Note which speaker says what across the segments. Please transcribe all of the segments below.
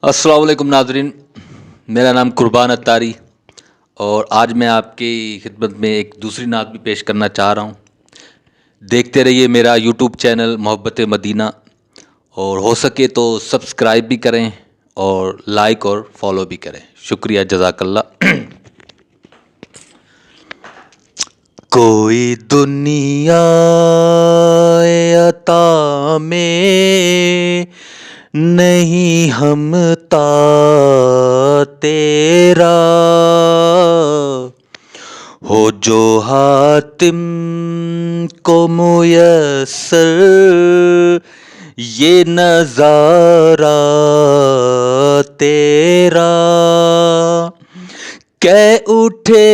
Speaker 1: السلام علیکم ناظرین، میرا نام قربان اتاری اور آج میں آپ کی خدمت میں ایک دوسری نعت بھی پیش کرنا چاہ رہا ہوں۔ دیکھتے رہیے میرا یوٹیوب چینل محبت مدینہ، اور ہو سکے تو سبسکرائب بھی کریں اور لائک اور فالو بھی کریں۔ شکریہ، جزاک اللہ۔ کوئی دنیا عطا میں نہیں ہمتا تیرا، ہو جو حاتم کو میسر یہ نظارہ تیرا، کہ اٹھے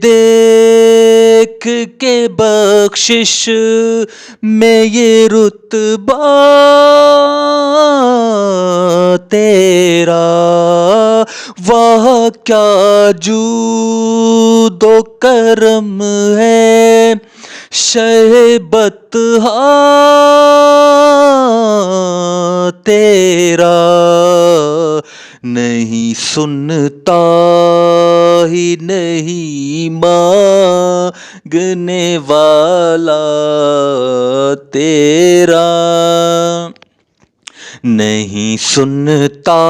Speaker 1: دیکھ کے بخشش میں یہ رتبہ تیرا، واہ کیا جود و کرم ہے شہ بطحا تیرا، نہیں سنتا ہی نہیں مانگنے والا تیرا، نہیں سنتا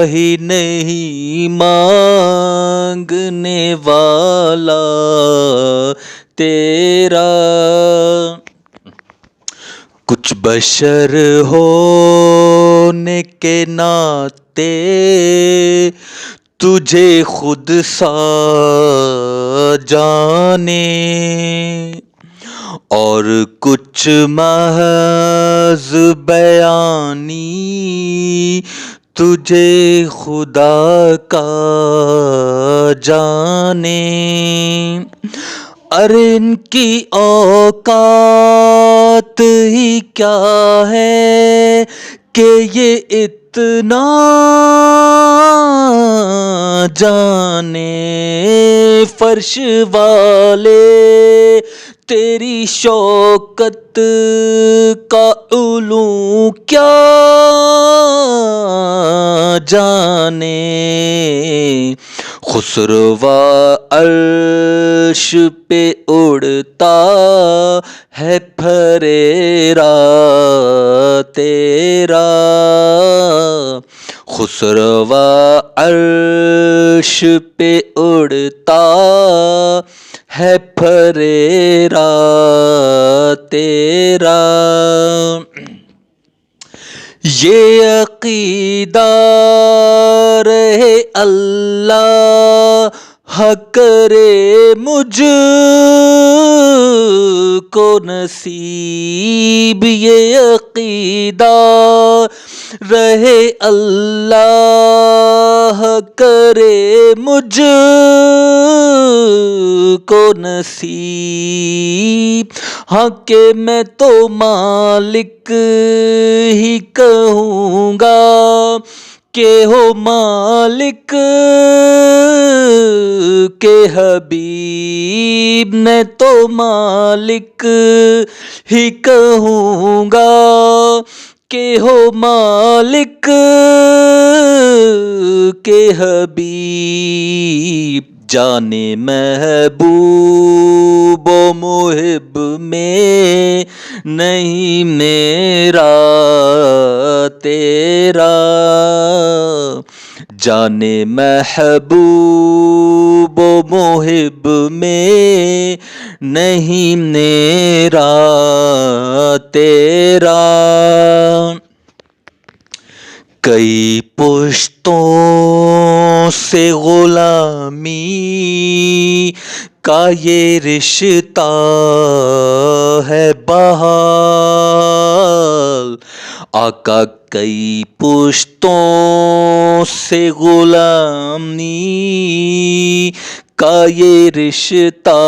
Speaker 1: ہی نہیں مانگنے والا تیرا، کچھ بشر ہونے کے ناطے تجھے خود سا جانے، اور کچھ محض بیانی تجھے خدا کا جانے، ارے ان کی اوقات ہی کیا ہے کہ یہ اتنا جانے، فرش والے تیری شوکت کا علو کیا جانے، خسروا عرش پہ اڑتا ہے پھریرا تیرا، خسروا عرش پہ اڑتا ہے پھریرا تیرا، یہ عقیدہ رہے اللہ کرے مجھ کو نصیب، یہ عقیدہ رہے اللہ کرے مجھ کو نصیب، ہاں کہ میں تو مالک ہی کہوں گا کہ ہو مالک کے حبیب، میں تو مالک ہی کہوں گا کہ ہو مالک کے حبیب، جانے محبوب و محب میں نہیں میرا تیرا، جانے محبوب و محب میں نہیں میرا تیرا، کئی پشتوں سے غلامی کا یہ رشتہ ہے بحال، آقا کئی پشتوں سے غلامی کا یہ رشتہ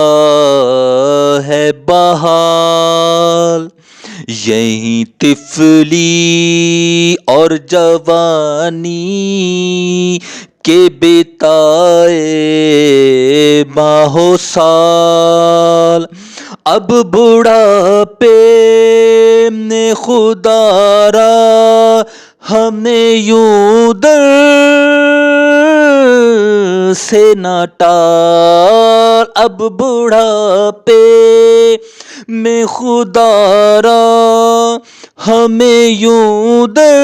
Speaker 1: ہے بحال، یہیں طفلی اور جوانی کے بتائے ماہ و سال، اب بڑھاپے نے خدا را ہمیں یوں در سے نہ ٹال، اب بڑھاپے میں خدا را ہمیں یوں در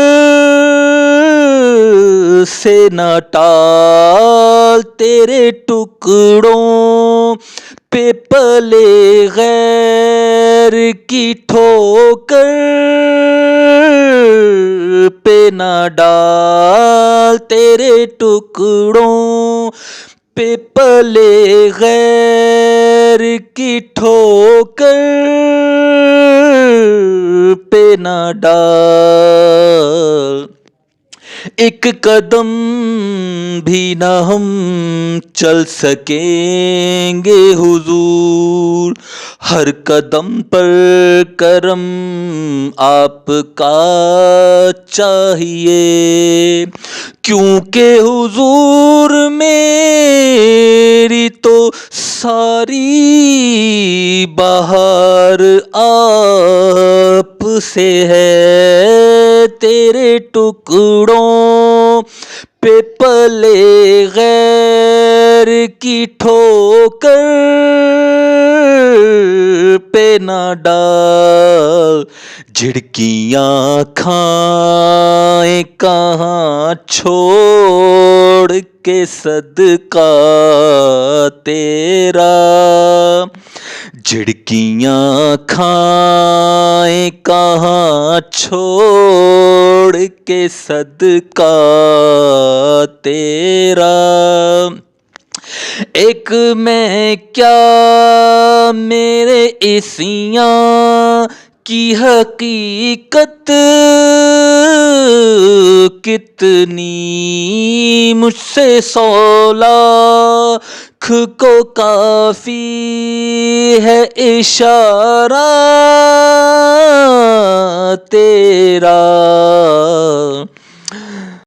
Speaker 1: سے نہ ٹال، تیرے ٹکڑوں پہ پلے غیر کی ٹھوکر پہ نہ ڈال، تیرے ٹکڑوں پہ پلے غیر کی ٹھوکر پہ نہ ڈال، ایک قدم بھی نہ ہم چل سکیں گے حضور، ہر قدم پر کرم آپ کا چاہیے، کیونکہ حضور میری تو ساری بہار آپ سے ہے، تیرے ٹکڑوں پہ پلے غیر کی ٹھوکر پہ نہ ڈال، جھڑکیاں کھائیں کہاں چھوڑ کے صدقہ تیرا، جھڑکیاں کھائیں کہاں چھوڑ کے صدقہ تیرا، ایک میں کیا میرے عیسیاں کی حقیقت کتنی، مجھ سے 100 لاکھ کو کافی ہے اشارہ تیرا،